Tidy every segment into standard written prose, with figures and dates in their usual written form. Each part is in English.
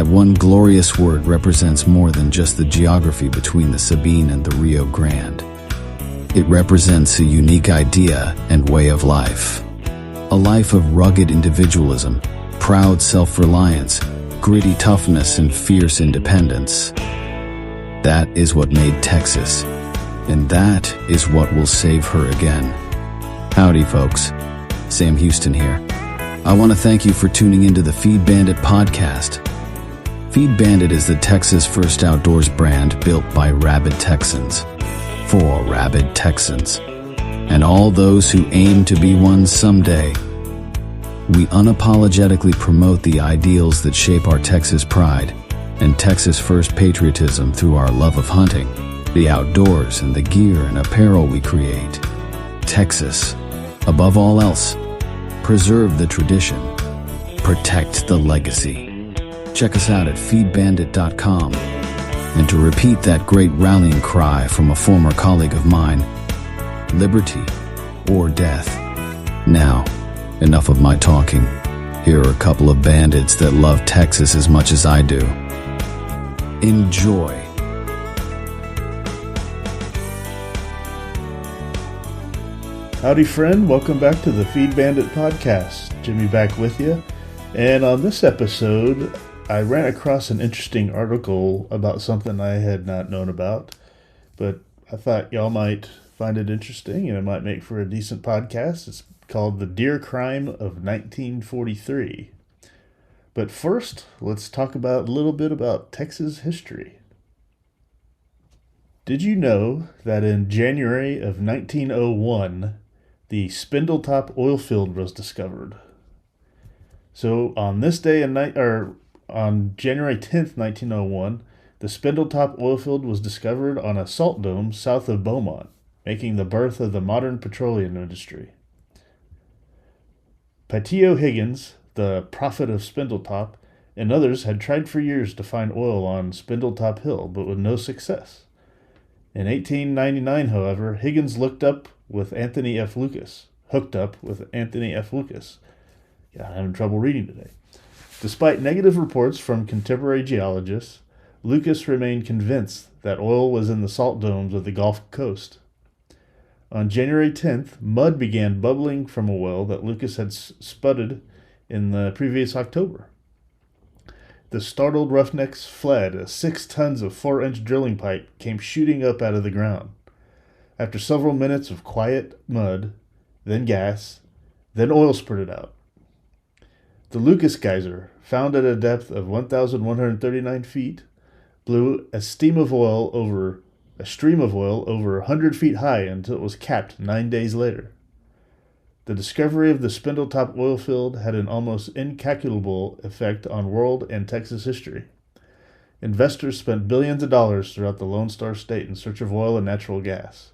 That one glorious word represents more than just the geography between the Sabine and the Rio Grande. It represents a unique idea and way of life. A life of rugged individualism, proud self-reliance, gritty toughness, and fierce independence. That is what made Texas, and that is what will save her again. Howdy, folks. Sam Houston here. I want to thank you for tuning into the Feed Bandit podcast. Feed Bandit is the Texas first outdoors brand built by rabid Texans, for rabid Texans, and all those who aim to be one someday. We unapologetically promote the ideals that shape our Texas pride and Texas first patriotism through our love of hunting, the outdoors, and the gear and apparel we create. Texas, above all else, preserve the tradition, protect the legacy. Check us out at feedbandit.com. And to repeat that great rallying cry from a former colleague of mine, liberty or death. Now, enough of my talking. Here are a couple of bandits that love Texas as much as I do. Enjoy. Howdy, friend. Welcome back to the Feed Bandit podcast. Jimmy back with you. And on this episode, I ran across an interesting article about something I had not known about, but I thought y'all might find it interesting and it might make for a decent podcast. It's called The Deer Crime of 1943. But first, let's talk about a little bit about Texas history. Did you know that in January of 1901, the Spindletop oil field was discovered? So on this day on January 10th, 1901, the Spindletop oil field was discovered on a salt dome south of Beaumont, making the birth of the modern petroleum industry. Patio Higgins, the prophet of Spindletop, and others had tried for years to find oil on Spindletop Hill, but with no success. In 1899, however, Higgins hooked up with Anthony F. Lucas. Yeah, I'm having trouble reading today. Despite negative reports from contemporary geologists, Lucas remained convinced that oil was in the salt domes of the Gulf Coast. On January 10th, mud began bubbling from a well that Lucas had spudded in the previous October. The startled roughnecks fled as 6 tons of 4-inch drilling pipe came shooting up out of the ground. After several minutes of quiet mud, then gas, then oil spurted out. The Lucas Geyser, found at a depth of 1,139 feet, blew a stream of oil over 100 feet high until it was capped 9 days later. The discovery of the Spindletop oil field had an almost incalculable effect on world and Texas history. Investors spent billions of dollars throughout the Lone Star State in search of oil and natural gas.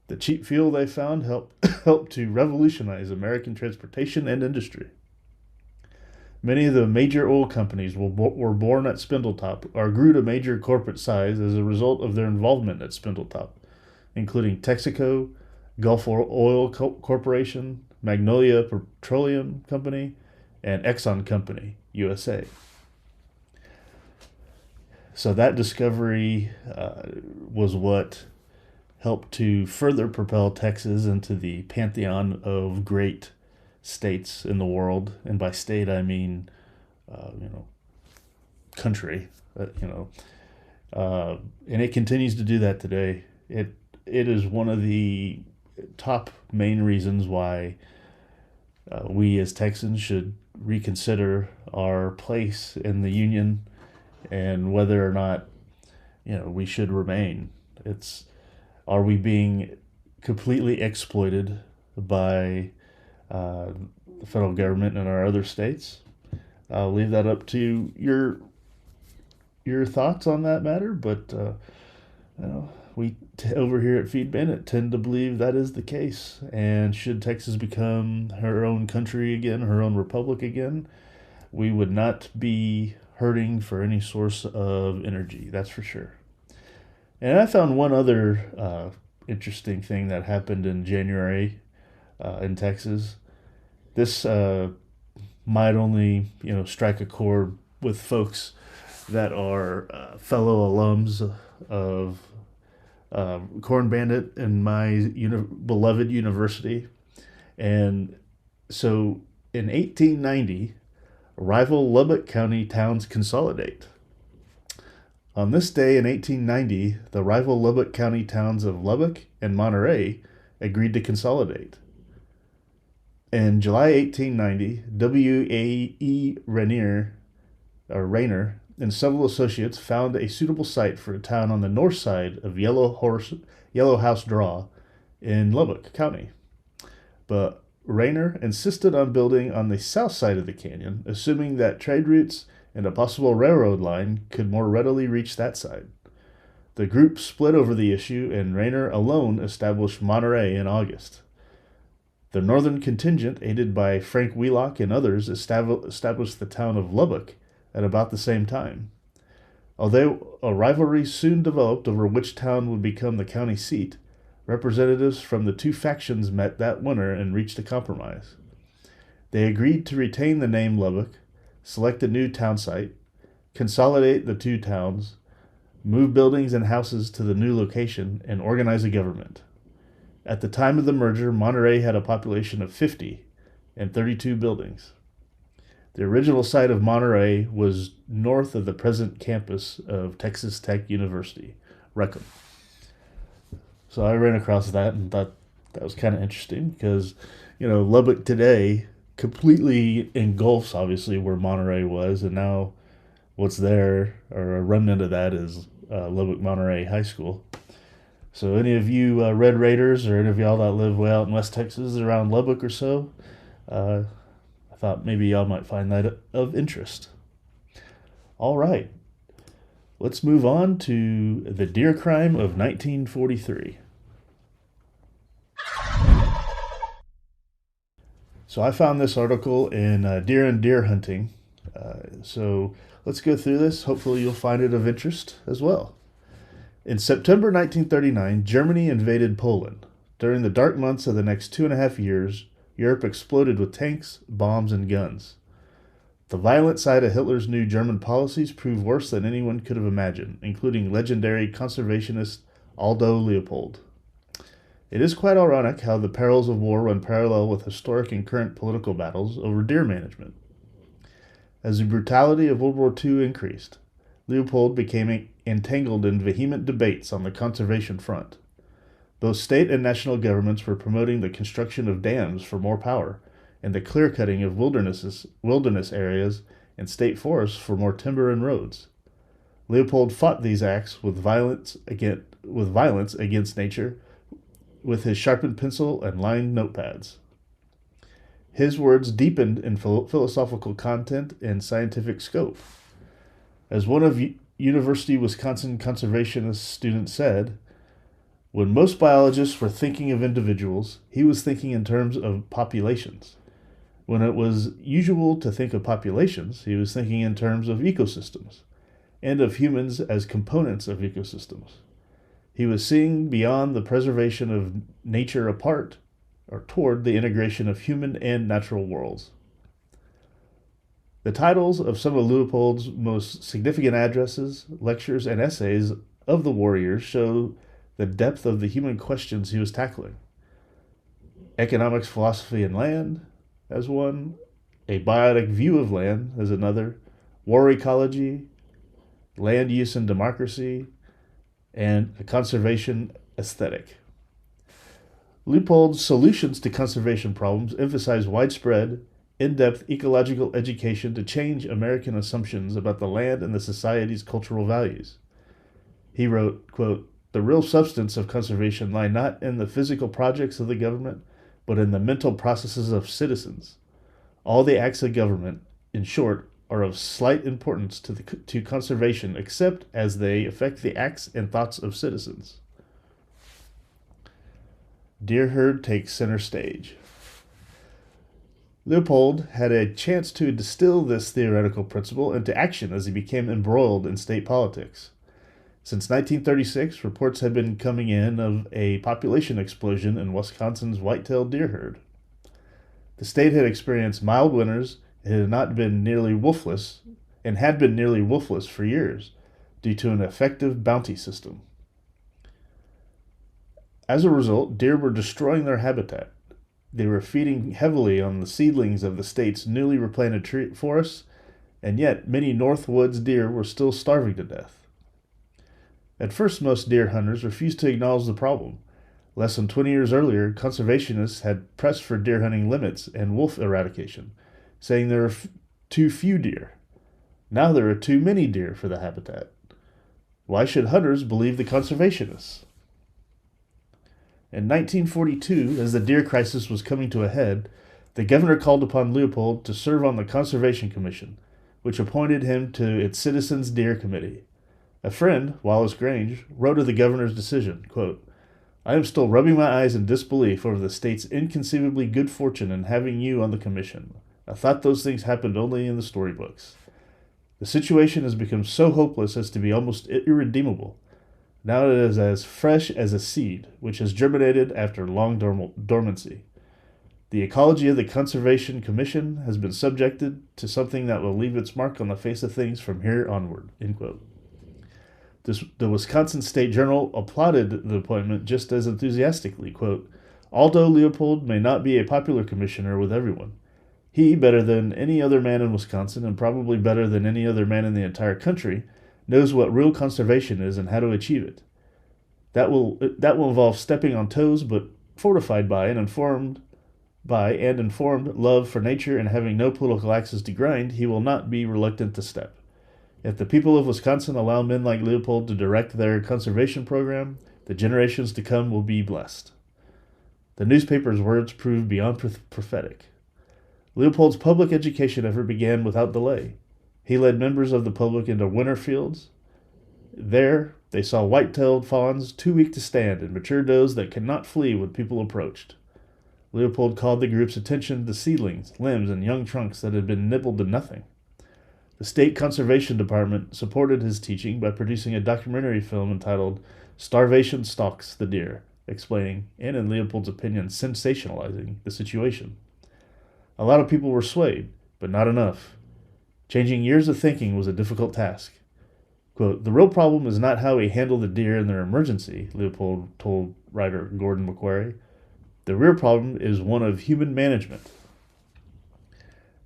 The cheap fuel they found helped to revolutionize American transportation and industry. Many of the major oil companies were born at Spindletop or grew to major corporate size as a result of their involvement at Spindletop, including Texaco, Gulf Oil Corporation, Magnolia Petroleum Company, and Exxon Company, USA. So that discovery was what helped to further propel Texas into the pantheon of great states in the world, and by state I mean, country. And it continues to do that today. It is one of the top main reasons why we as Texans should reconsider our place in the Union and whether or not we should remain. Are we being completely exploited by the federal government and our other states? I'll leave that up to your thoughts on that matter, but we over here at Feed Bandit tend to believe that is the case. And should Texas become her own country again, her own republic again, we would not be hurting for any source of energy, that's for sure. And I found one other interesting thing that happened in January in Texas. This might only strike a chord with folks that are fellow alums of Corn Bandit and my beloved university. And so in 1890, rival Lubbock County towns consolidate. On this day in 1890, the rival Lubbock County towns of Lubbock and Monterey agreed to consolidate. In July 1890, W.A.E. Rayner and several associates found a suitable site for a town on the north side of Yellow House Draw in Lubbock County. But Rayner insisted on building on the south side of the canyon, assuming that trade routes and a possible railroad line could more readily reach that side. The group split over the issue, and Rayner alone established Monterey in August. The northern contingent, aided by Frank Wheelock and others, established the town of Lubbock at about the same time. Although a rivalry soon developed over which town would become the county seat, representatives from the two factions met that winter and reached a compromise. They agreed to retain the name Lubbock, select a new town site, consolidate the two towns, move buildings and houses to the new location, and organize a government. At the time of the merger, Monterey had a population of 50 and 32 buildings. The original site of Monterey was north of the present campus of Texas Tech University, Reckham. So I ran across that and thought that was kind of interesting because, Lubbock today completely engulfs, obviously, where Monterey was, and now what's there, or a remnant of that, is Lubbock Monterey High School. So any of you Red Raiders or any of y'all that live way out in West Texas around Lubbock or so, I thought maybe y'all might find that of interest. All right, let's move on to the deer crime of 1943. So I found this article in Deer and Deer Hunting. So let's go through this. Hopefully you'll find it of interest as well. In September 1939, Germany invaded Poland. During the dark months of the next 2.5 years, Europe exploded with tanks, bombs, and guns. The violent side of Hitler's new German policies proved worse than anyone could have imagined, including legendary conservationist Aldo Leopold. It is quite ironic how the perils of war run parallel with historic and current political battles over deer management. As the brutality of World War II increased, Leopold became entangled in vehement debates on the conservation front. Both state and national governments were promoting the construction of dams for more power and the clear-cutting of wilderness areas and state forests for more timber and roads. Leopold fought these acts with violence against nature with his sharpened pencil and lined notepads. His words deepened in philosophical content and scientific scope. As one of University of Wisconsin conservationist students said, when most biologists were thinking of individuals, he was thinking in terms of populations. When it was usual to think of populations, he was thinking in terms of ecosystems, and of humans as components of ecosystems. He was seeing beyond the preservation of nature apart, or toward the integration of human and natural worlds. The titles of some of Leopold's most significant addresses, lectures, and essays of the warriors show the depth of the human questions he was tackling. Economics, Philosophy, and Land as one, A Biotic View of Land as another, War Ecology, Land Use and Democracy, and a Conservation Aesthetic. Leopold's solutions to conservation problems emphasize widespread, in-depth ecological education to change American assumptions about the land and the society's cultural values. He wrote, quote, "The real substance of conservation lie not in the physical projects of the government, but in the mental processes of citizens. All the acts of government, in short, are of slight importance to conservation except as they affect the acts and thoughts of citizens." Deer herd takes center stage. Leopold had a chance to distill this theoretical principle into action as he became embroiled in state politics. Since 1936, reports had been coming in of a population explosion in Wisconsin's white-tailed deer herd. The state had experienced mild winters, it had not been nearly wolfless, and had been nearly wolfless for years due to an effective bounty system. As a result, deer were destroying their habitat. They were feeding heavily on the seedlings of the state's newly replanted tree forests, and yet many Northwoods deer were still starving to death. At first, most deer hunters refused to acknowledge the problem. Less than 20 years earlier, conservationists had pressed for deer hunting limits and wolf eradication, saying there are too few deer. Now there are too many deer for the habitat. Why should hunters believe the conservationists? In 1942, as the deer crisis was coming to a head, the governor called upon Leopold to serve on the Conservation Commission, which appointed him to its Citizens Deer Committee. A friend, Wallace Grange, wrote of the governor's decision, quote, "I am still rubbing my eyes in disbelief over the state's inconceivably good fortune in having you on the commission. I thought those things happened only in the storybooks. The situation has become so hopeless as to be almost irredeemable. Now it is as fresh as a seed, which has germinated after long dormancy. The ecology of the Conservation Commission has been subjected to something that will leave its mark on the face of things from here onward." End quote. The Wisconsin State Journal applauded the appointment just as enthusiastically, quote, "Although Leopold may not be a popular commissioner with everyone, he, better than any other man in Wisconsin, and probably better than any other man in the entire country, knows what real conservation is and how to achieve it. That will involve stepping on toes, but fortified by and informed love for nature and having no political axes to grind, he will not be reluctant to step. If the people of Wisconsin allow men like Leopold to direct their conservation program, the generations to come will be blessed." The newspaper's words proved beyond prophetic. Leopold's public education effort began without delay. He led members of the public into winter fields. There, they saw white-tailed fawns too weak to stand and mature does that could not flee when people approached. Leopold called the group's attention to seedlings, limbs, and young trunks that had been nibbled to nothing. The State Conservation Department supported his teaching by producing a documentary film entitled "Starvation Stalks the Deer," explaining, and in Leopold's opinion, sensationalizing the situation. A lot of people were swayed, but not enough. Changing years of thinking was a difficult task. Quote, "The real problem is not how we handle the deer in their emergency," Leopold told writer Gordon McQuarrie. "The real problem is one of human management."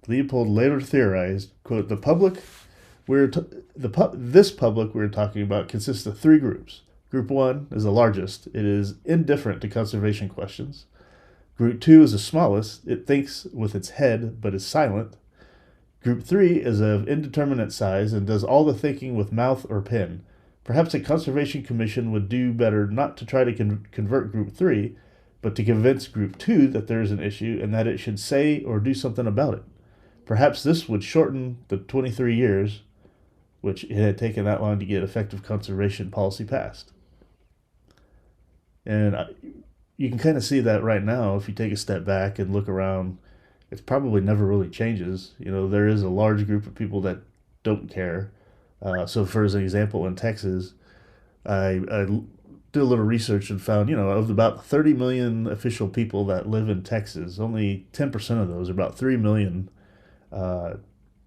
Leopold later theorized, quote, this public we're talking about consists of three groups. Group 1 is the largest. It is indifferent to conservation questions. Group 2 is the smallest. It thinks with its head, but is silent. Group 3 is of indeterminate size and does all the thinking with mouth or pen. Perhaps a conservation commission would do better not to try to convert Group 3, but to convince Group 2 that there is an issue and that it should say or do something about it. Perhaps this would shorten the 23 years, which it had taken that long to get effective conservation policy passed. And you can kind of see that right now if you take a step back and look around. It probably never really changes. You know, there is a large group of people that don't care. So for example, in Texas, I did a little research and found, of about 30 million official people that live in Texas, only 10% of those, about 3 million,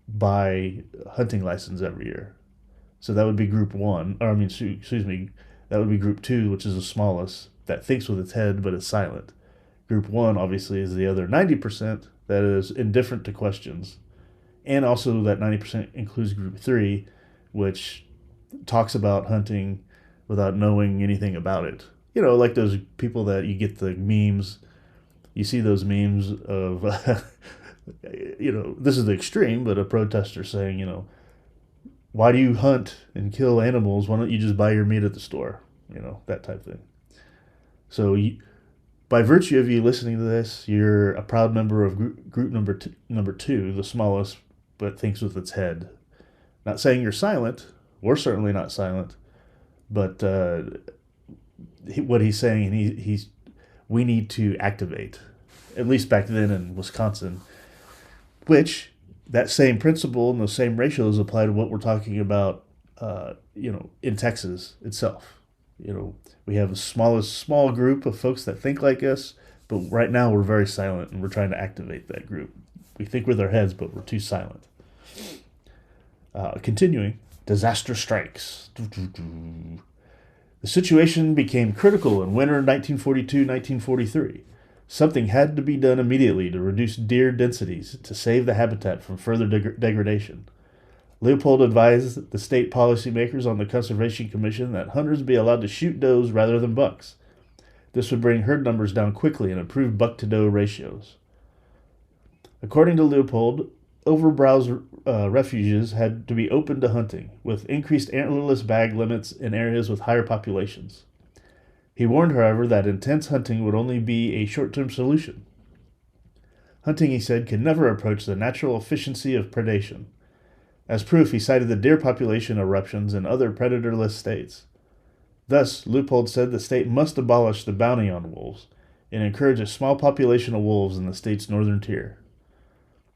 buy hunting license every year. So that would be Group 1, that would be Group 2, which is the smallest, that thinks with its head but is silent. Group 1, obviously, is the other 90% that is indifferent to questions. And also that 90% includes Group 3, which talks about hunting without knowing anything about it. Like those people that you get the memes. You see those memes of, this is the extreme, but a protester saying, "Why do you hunt and kill animals? Why don't you just buy your meat at the store?" That type of thing. So by virtue of you listening to this, you're a proud member of group number two, the smallest, but thinks with its head. Not saying you're silent. We're certainly not silent. But what he's saying, we need to activate, at least back then in Wisconsin, which that same principle and those same ratios apply to what we're talking about, in Texas itself. We have a small group of folks that think like us, but right now we're very silent and we're trying to activate that group. We think with our heads, but we're too silent. Continuing, disaster strikes. The situation became critical in winter 1942-1943. Something had to be done immediately to reduce deer densities to save the habitat from further degradation. Leopold advised the state policymakers on the Conservation Commission that hunters be allowed to shoot does rather than bucks. This would bring herd numbers down quickly and improve buck-to-doe ratios. According to Leopold, overbrowsed refuges had to be opened to hunting, with increased antlerless bag limits in areas with higher populations. He warned, however, that intense hunting would only be a short-term solution. Hunting, he said, can never approach the natural efficiency of predation. As proof, he cited the deer population eruptions in other predator-less states. Thus, Leopold said the state must abolish the bounty on wolves and encourage a small population of wolves in the state's northern tier.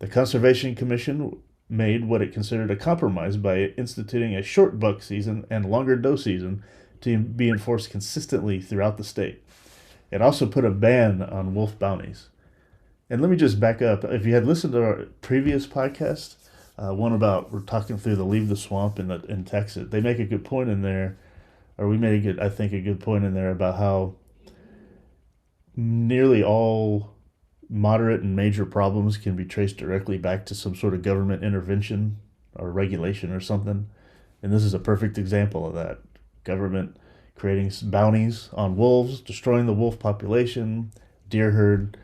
The Conservation Commission made what it considered a compromise by instituting a short buck season and longer doe season to be enforced consistently throughout the state. It also put a ban on wolf bounties. And let me just back up. If you had listened to our previous podcast, one about we're talking through the Leave the Swamp in Texas, they make a good point in there, or we made a good point in there about how nearly all moderate and major problems can be traced directly back to some sort of government intervention or regulation or something. And this is a perfect example of that. Government creating bounties on wolves, destroying the wolf population, deer herd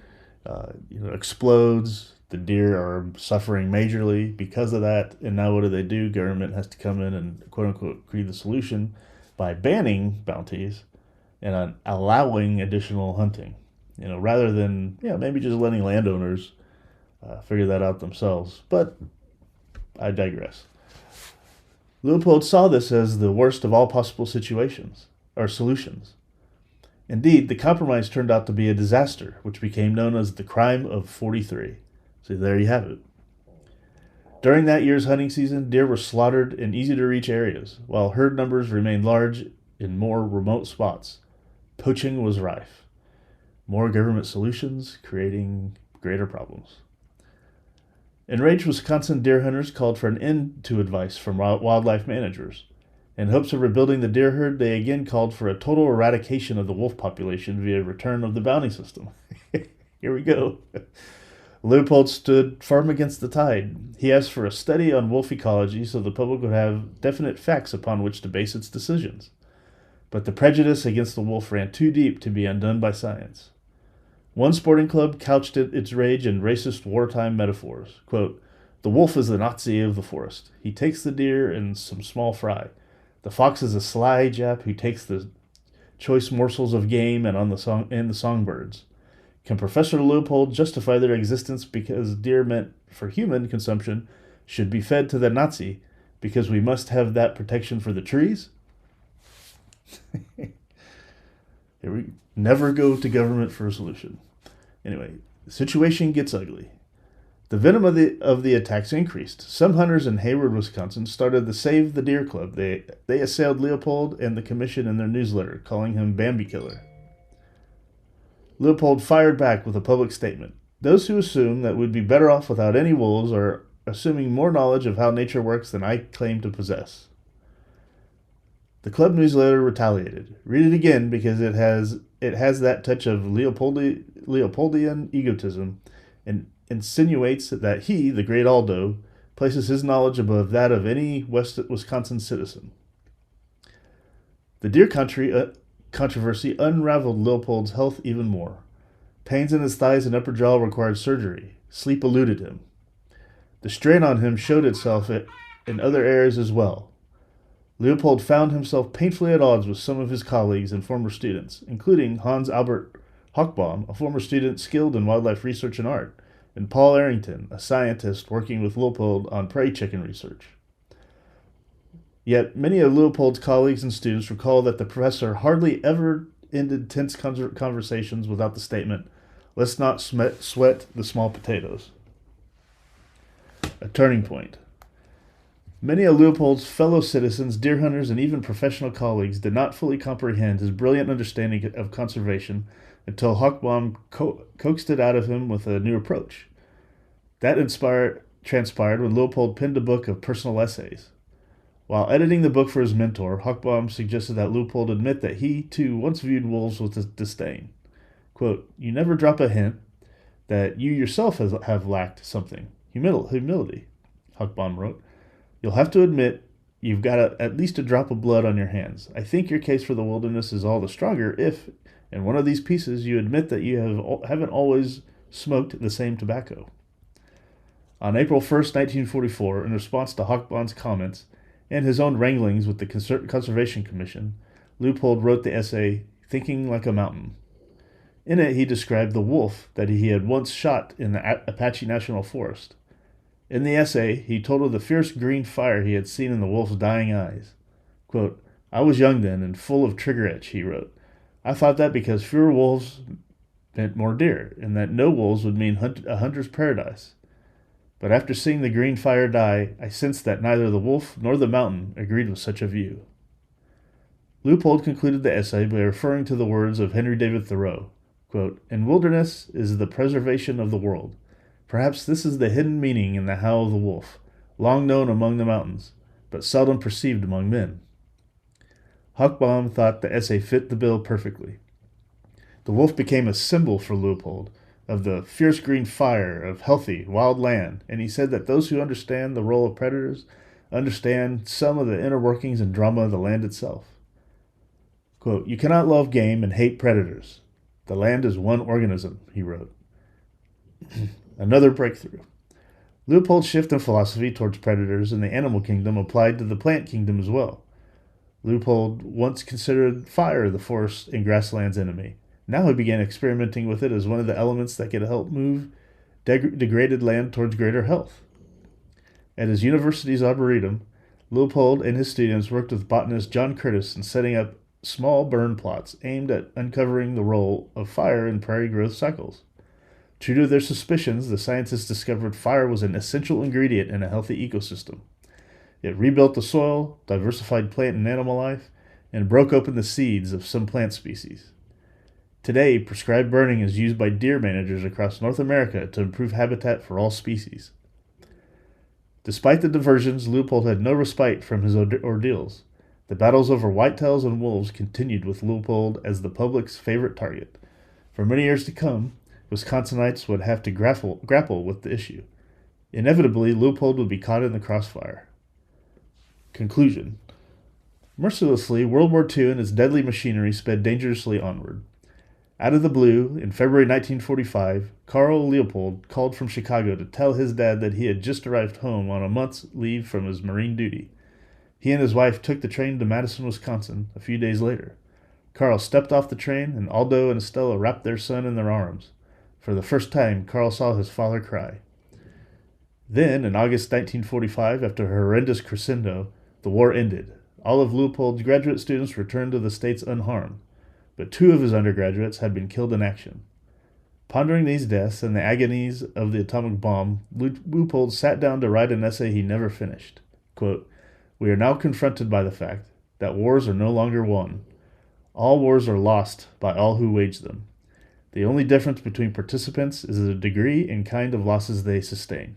explodes, the deer are suffering majorly because of that, and now what do? Government has to come in and quote-unquote create the solution by banning bounties and allowing additional hunting. Rather than maybe just letting landowners figure that out themselves. But I digress. Leopold saw this as the worst of all possible situations, or solutions. Indeed, the compromise turned out to be a disaster, which became known as the Crime of 43. So there you have it. During that year's hunting season, deer were slaughtered in easy-to-reach areas, while herd numbers remained large in more remote spots. Poaching was rife. More government solutions creating greater problems. Enraged Wisconsin deer hunters called for an end to advice from wildlife managers. In hopes of rebuilding the deer herd, they again called for a total eradication of the wolf population via return of the bounty system. Here we go. Leopold stood firm against the tide. He asked for a study on wolf ecology so the public would have definite facts upon which to base its decisions. But the prejudice against the wolf ran too deep to be undone by science. One sporting club couched its rage in racist wartime metaphors. Quote, "The wolf is the Nazi of the forest. He takes the deer and some small fry. The fox is a sly Jap who takes the choice morsels of game and the songbirds. Can Professor Leopold justify their existence because deer meant for human consumption should be fed to the Nazi because we must have that protection for the trees?" Here we never go to government for a solution. Anyway, the situation gets ugly. The venom of the attacks increased. Some hunters in Hayward, Wisconsin, started the Save the Deer Club. They assailed Leopold and the commission in their newsletter, calling him Bambi Killer. Leopold fired back with a public statement. "Those who assume that we'd be better off without any wolves are assuming more knowledge of how nature works than I claim to possess." The club newsletter retaliated. Read it again because it has that touch of Leopoldian egotism and insinuates that he, the great Aldo, places his knowledge above that of any West Wisconsin citizen. The deer controversy unraveled Leopold's health even more. Pains in his thighs and upper jaw required surgery. Sleep eluded him. The strain on him showed itself in other areas as well. Leopold found himself painfully at odds with some of his colleagues and former students, including Hans Albert Hochbaum, a former student skilled in wildlife research and art, and Paul Arrington, a scientist working with Leopold on prairie chicken research. Yet many of Leopold's colleagues and students recall that the professor hardly ever ended tense conversations without the statement, "Let's not sweat the small potatoes." A turning point. Many of Leopold's fellow citizens, deer hunters, and even professional colleagues did not fully comprehend his brilliant understanding of conservation until Hochbaum coaxed it out of him with a new approach. That inspired transpired when Leopold penned a book of personal essays. While editing the book for his mentor, Hochbaum suggested that Leopold admit that he, too, once viewed wolves with disdain. Quote, "You never drop a hint that you yourself have lacked something. Humility," Hochbaum wrote. "You'll have to admit you've got at least a drop of blood on your hands. I think your case for the wilderness is all the stronger if, in one of these pieces, you admit that you haven't always smoked the same tobacco." On April 1st, 1944, in response to Hochbaum's comments and his own wranglings with the Conservation Commission, Leopold wrote the essay, Thinking Like a Mountain. In it, he described the wolf that he had once shot in the Apache National Forest. In the essay, he told of the fierce green fire he had seen in the wolf's dying eyes. Quote, "I was young then and full of trigger itch," he wrote. "I thought that because fewer wolves meant more deer, and that no wolves would mean a hunter's paradise. But after seeing the green fire die, I sensed that neither the wolf nor the mountain agreed with such a view." Leopold concluded the essay by referring to the words of Henry David Thoreau. Quote, "In wilderness is the preservation of the world. Perhaps this is the hidden meaning in the howl of the wolf, long known among the mountains, but seldom perceived among men." Hochbaum thought the essay fit the bill perfectly. The wolf became a symbol for Leopold of the fierce green fire of healthy, wild land, and he said that those who understand the role of predators understand some of the inner workings and drama of the land itself. Quote, "You cannot love game and hate predators. The land is one organism," he wrote. Another breakthrough. Leopold's shift in philosophy towards predators in the animal kingdom applied to the plant kingdom as well. Leopold once considered fire the forest and grassland's enemy. Now he began experimenting with it as one of the elements that could help move degraded land towards greater health. At his university's Arboretum, Leopold and his students worked with botanist John Curtis in setting up small burn plots aimed at uncovering the role of fire in prairie growth cycles. True to their suspicions, the scientists discovered fire was an essential ingredient in a healthy ecosystem. It rebuilt the soil, diversified plant and animal life, and broke open the seeds of some plant species. Today, prescribed burning is used by deer managers across North America to improve habitat for all species. Despite the diversions, Leopold had no respite from his ordeals. The battles over whitetails and wolves continued with Leopold as the public's favorite target. For many years to come, Wisconsinites would have to grapple with the issue. Inevitably, Leopold would be caught in the crossfire. Conclusion. Mercilessly, World War II and its deadly machinery sped dangerously onward. Out of the blue, in February 1945, Carl Leopold called from Chicago to tell his dad that he had just arrived home on a month's leave from his Marine duty. He and his wife took the train to Madison, Wisconsin, a few days later. Carl stepped off the train, and Aldo and Estella wrapped their son in their arms. For the first time, Carl saw his father cry. Then, in August 1945, after a horrendous crescendo, the war ended. All of Leopold's graduate students returned to the States unharmed, but 2 of his undergraduates had been killed in action. Pondering these deaths and the agonies of the atomic bomb, Leopold sat down to write an essay he never finished. Quote, "We are now confronted by the fact that wars are no longer won. All wars are lost by all who wage them. The only difference between participants is the degree and kind of losses they sustain.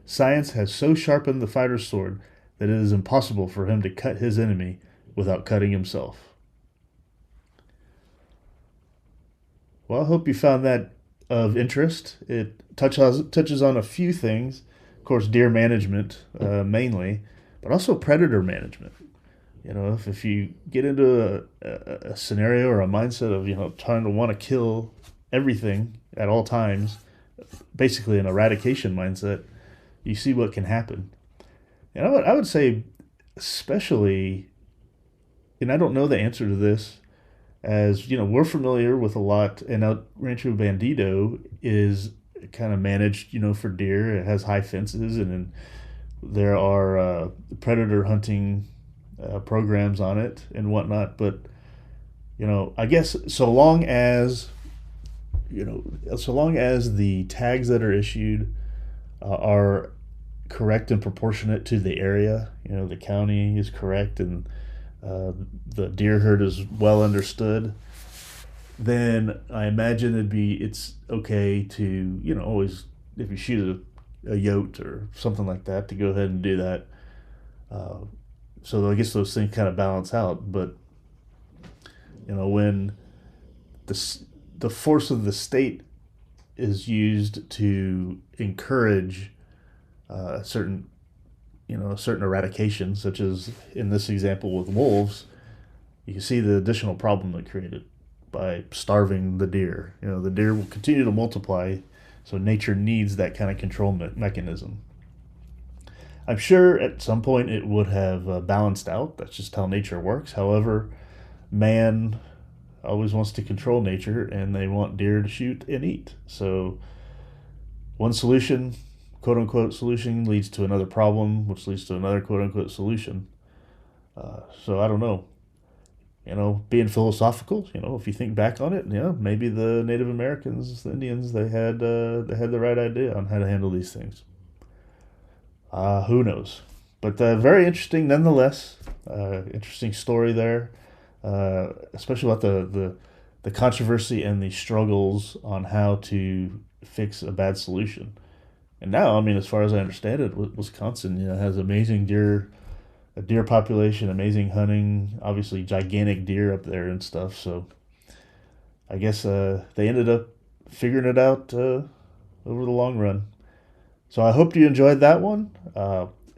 Science has so sharpened the fighter's sword that it is impossible for him to cut his enemy without cutting himself." Well, I hope you found that of interest. It touches on a few things. Of course, deer management mainly, but also predator management. You know, if you get into a scenario or a mindset of, trying to want to kill everything at all times, basically an eradication mindset, you see what can happen. And I would say, especially, and I don't know the answer to this, as, we're familiar with a lot, and El Rancho Bandido is kind of managed, for deer. It has high fences, and then there are predator hunting programs on it and whatnot. But I guess so long as the tags that are issued are correct and proportionate to the area, the county is correct and the deer herd is well understood, then I imagine it's okay to always, if you shoot a yote or something like that to go ahead and do that. So I guess those things kind of balance out. But when the force of the state is used to encourage certain eradication, such as in this example with wolves, you can see the additional problem it created by starving the deer. The deer will continue to multiply, so nature needs that kind of control mechanism. I'm sure at some point it would have balanced out. That's just how nature works. However, man always wants to control nature, and they want deer to shoot and eat. So one solution, quote-unquote solution, leads to another problem, which leads to another quote-unquote solution. So I don't know. Being philosophical, if you think back on it, maybe the Native Americans, the Indians, they had the right idea on how to handle these things. Who knows? But very interesting nonetheless. Interesting story there, especially about the controversy and the struggles on how to fix a bad solution. And now, as far as I understand it, Wisconsin, has amazing deer population, amazing hunting, obviously gigantic deer up there and stuff. So I guess they ended up figuring it out over the long run. So I hope you enjoyed that one.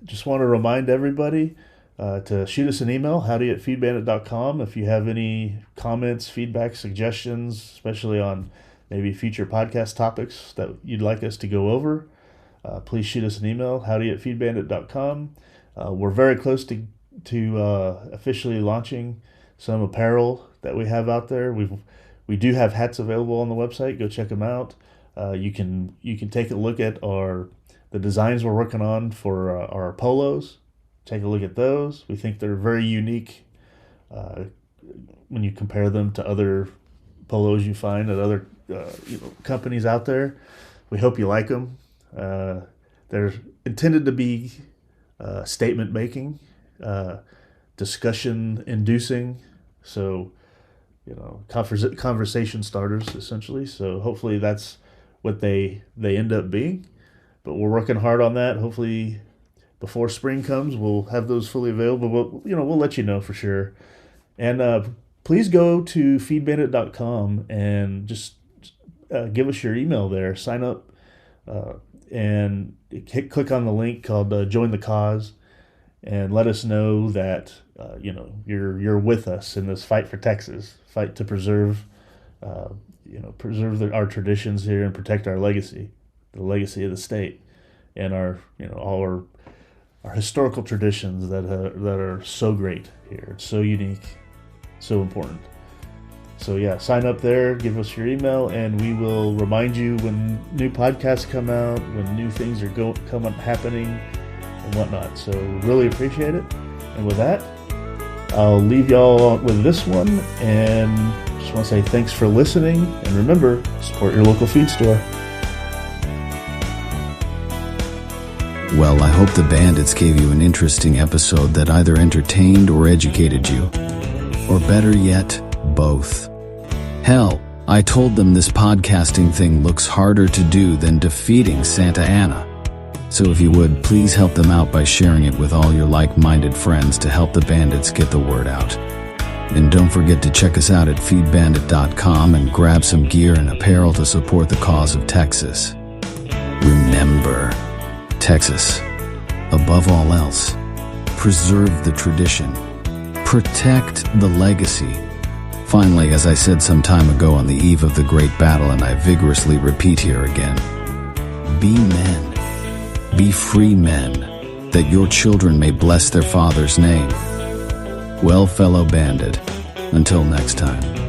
Just want to remind everybody to shoot us an email, howdy@feedbandit.com, if you have any comments, feedback, suggestions, especially on maybe future podcast topics that you'd like us to go over. Please shoot us an email, howdy@feedbandit.com. We're very close to officially launching some apparel that we have out there. We do have hats available on the website. Go check them out. You can take a look at the designs we're working on for our polos. Take a look at those. We think they're very unique when you compare them to other polos you find at other companies out there. We hope you like them. They're intended to be statement making, discussion inducing, so conversation starters essentially. So hopefully that's what they end up being. But we're working hard on that. Hopefully before spring comes, we'll have those fully available. But we'll let you know for sure. And please go to feedbandit.com and just give us your email there. Sign up and click on the link called Join the Cause, and let us know that you're with us in this fight for Texas, fight to preserve our traditions here and protect our legacy, the legacy of the state, and our all our historical traditions that are so great here. It's so unique, so important. So yeah, sign up there, give us your email, and we will remind you when new podcasts come out, when new things are happening and whatnot. So really appreciate it. And with that, I'll leave y'all with this one, and just want to say thanks for listening, and remember, support your local feed store. Well, I hope the Bandits gave you an interesting episode that either entertained or educated you. Or better yet, both. Hell, I told them this podcasting thing looks harder to do than defeating Santa Anna. So if you would, please help them out by sharing it with all your like-minded friends to help the Bandits get the word out. And don't forget to check us out at feedbandit.com and grab some gear and apparel to support the cause of Texas. Remember, Texas, above all else, preserve the tradition, protect the legacy. Finally, as I said some time ago on the eve of the great battle, and I vigorously repeat here again, be men, be free men, that your children may bless their father's name. Well, fellow bandit, until next time.